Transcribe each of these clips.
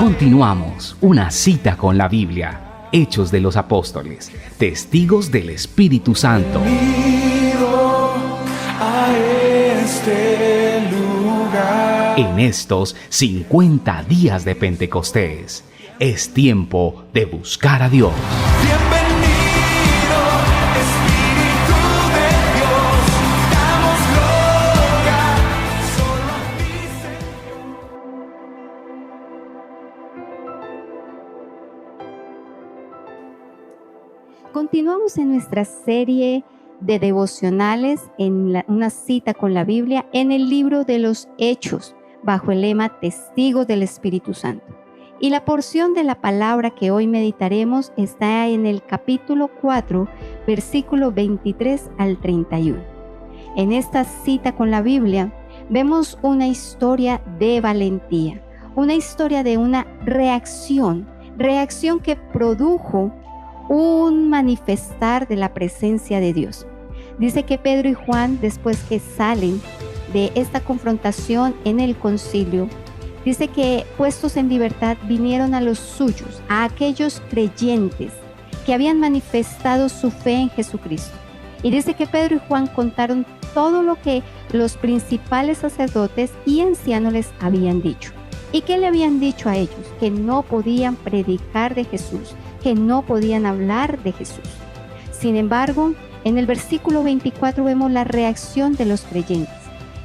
Continuamos, una cita con la Biblia, Hechos de los Apóstoles, testigos del Espíritu Santo. Bienvenido a este lugar. En estos 50 días de Pentecostés, es tiempo de buscar a Dios. Bienvenido, Espíritu de Dios. Damos gloria solo a ti, Señor. Continuamos en nuestra serie de devocionales en una cita con la Biblia en el libro de los Hechos, bajo el lema Testigos del Espíritu Santo. Y la porción de la palabra que hoy meditaremos está en el capítulo 4, versículo 23 al 31. En esta cita con la Biblia vemos una historia de valentía, una historia de una reacción que produjo un manifestar de la presencia de Dios. Dice que Pedro y Juan, después que salen de esta confrontación en el concilio, dice que puestos en libertad vinieron a los suyos, a aquellos creyentes que habían manifestado su fe en Jesucristo. Y dice que Pedro y Juan contaron todo lo que los principales sacerdotes y ancianos les habían dicho. ¿Y qué le habían dicho a ellos? Que no podían predicar de Jesús, que no podían hablar de Jesús. Sin embargo, en el versículo 24 vemos la reacción de los creyentes.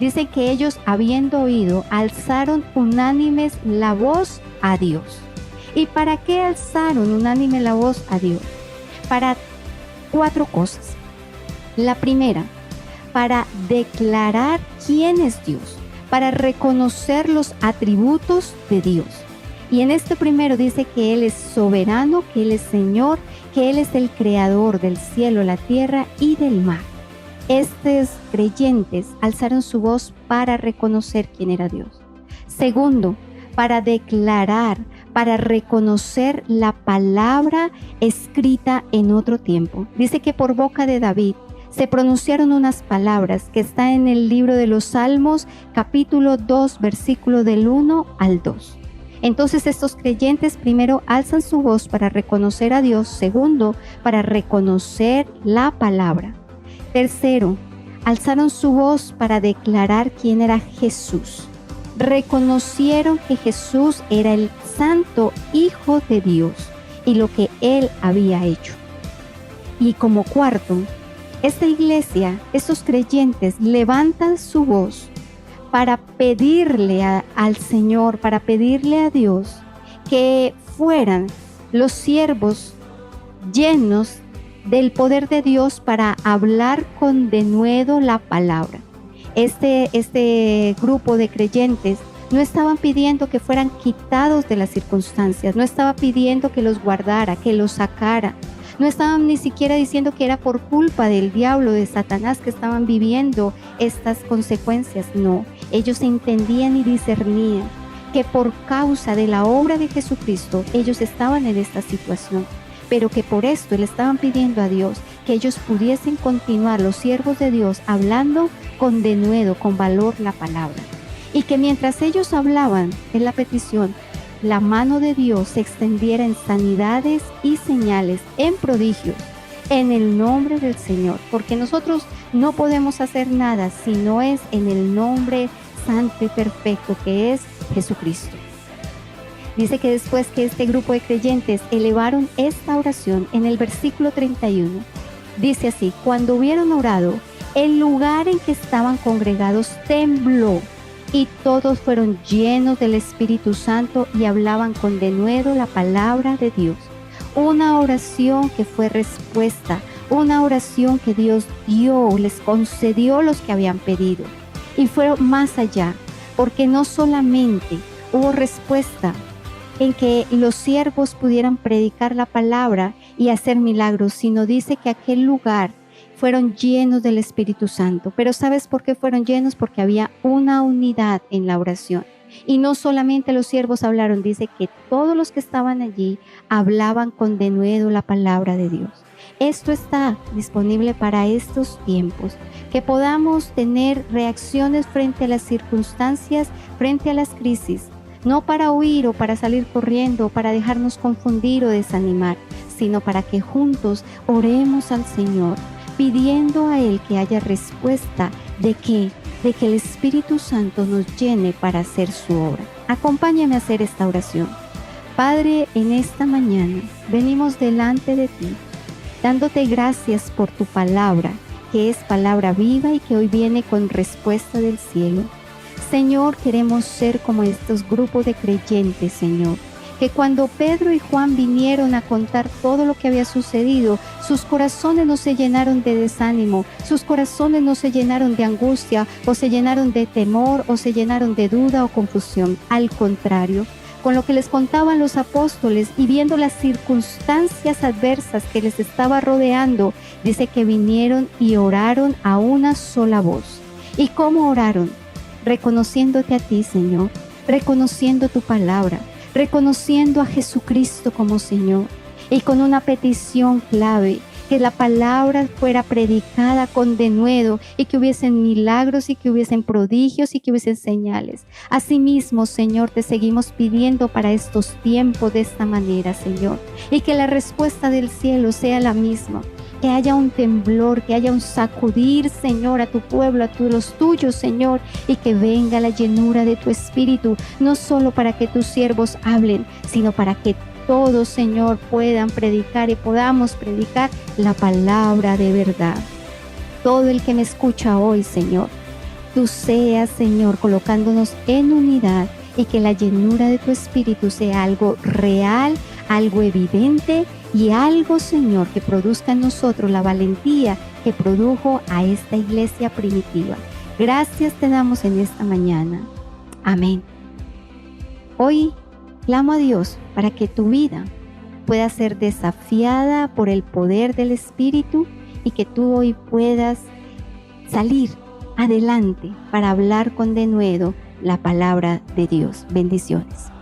Dice que ellos, habiendo oído, alzaron unánimes la voz a Dios. ¿Y para qué alzaron unánime la voz a Dios? Para 4 cosas. La primera, para declarar quién es Dios, para reconocer los atributos de Dios. Y en este primero dice que Él es soberano, que Él es Señor, que Él es el creador del cielo, la tierra y del mar. Estos creyentes alzaron su voz para reconocer quién era Dios. Segundo, para declarar, para reconocer la palabra escrita en otro tiempo. Dice que por boca de David se pronunciaron unas palabras que están en el libro de los Salmos, capítulo 2, versículo del 1 al 2. Entonces estos creyentes primero alzan su voz para reconocer a Dios. Segundo, para reconocer la palabra. Tercero, alzaron su voz para declarar quién era Jesús. Reconocieron que Jesús era el Santo Hijo de Dios y lo que Él había hecho. Y como cuarto, esta iglesia, estos creyentes levantan su voz para pedirle al Señor, para pedirle a Dios que fueran los siervos llenos del poder de Dios para hablar con denuedo la palabra. Este grupo de creyentes no estaban pidiendo que fueran quitados de las circunstancias, no estaba pidiendo que los guardara, que los sacara, no estaban ni siquiera diciendo que era por culpa del diablo, de Satanás, que estaban viviendo estas consecuencias. No, ellos entendían y discernían que por causa de la obra de Jesucristo ellos estaban en esta situación, pero que por esto le estaban pidiendo a Dios que ellos pudiesen continuar, los siervos de Dios, hablando con denuedo, con valor la palabra. Y que mientras ellos hablaban en la petición, la mano de Dios se extendiera en sanidades y señales, en prodigios, en el nombre del Señor. Porque nosotros no podemos hacer nada si no es en el nombre santo y perfecto que es Jesucristo. Dice que después que este grupo de creyentes elevaron esta oración, en el versículo 31, dice así: cuando hubieron orado, el lugar en que estaban congregados tembló, y todos fueron llenos del Espíritu Santo y hablaban con denuedo la palabra de Dios. Una oración que fue respuesta, una oración que Dios dio, les concedió los que habían pedido. Y fueron más allá, porque no solamente hubo respuesta en que los siervos pudieran predicar la palabra y hacer milagros, sino dice que aquel lugar fueron llenos del Espíritu Santo. Pero ¿sabes por qué fueron llenos? Porque había una unidad en la oración. Y no solamente los siervos hablaron, dice que todos los que estaban allí hablaban con denuedo la palabra de Dios. Esto está disponible para estos tiempos, que podamos tener reacciones frente a las circunstancias, frente a las crisis, no para huir o para salir corriendo o para dejarnos confundir o desanimar, sino para que juntos oremos al Señor, pidiendo a Él que haya respuesta de que el Espíritu Santo nos llene para hacer su obra. Acompáñame a hacer esta oración. Padre, en esta mañana venimos delante de ti, dándote gracias por tu palabra, que es palabra viva y que hoy viene con respuesta del cielo. Señor, queremos ser como estos grupos de creyentes, Señor, que cuando Pedro y Juan vinieron a contar todo lo que había sucedido, sus corazones no se llenaron de desánimo, sus corazones no se llenaron de angustia, o se llenaron de temor, o se llenaron de duda o confusión. Al contrario, con lo que les contaban los apóstoles y viendo las circunstancias adversas que les estaba rodeando, dice que vinieron y oraron a una sola voz. ¿Y cómo oraron? Reconociéndote a ti, Señor, reconociendo tu palabra, reconociendo a Jesucristo como Señor, y con una petición clave, que la palabra fuera predicada con denuedo y que hubiesen milagros y que hubiesen prodigios y que hubiesen señales. Asimismo, Señor, te seguimos pidiendo para estos tiempos de esta manera, Señor, y que la respuesta del cielo sea la misma. Que haya un temblor, que haya un sacudir, Señor, a tu pueblo, a los tuyos, Señor, y que venga la llenura de tu Espíritu, no solo para que tus siervos hablen, sino para que todos, Señor, puedan predicar y podamos predicar la palabra de verdad. Todo el que me escucha hoy, Señor, tú seas, Señor, colocándonos en unidad y que la llenura de tu Espíritu sea algo real, algo evidente y algo, Señor, que produzca en nosotros la valentía que produjo a esta iglesia primitiva. Gracias te damos en esta mañana. Amén. Hoy clamo a Dios para que tu vida pueda ser desafiada por el poder del Espíritu y que tú hoy puedas salir adelante para hablar con denuedo la palabra de Dios. Bendiciones.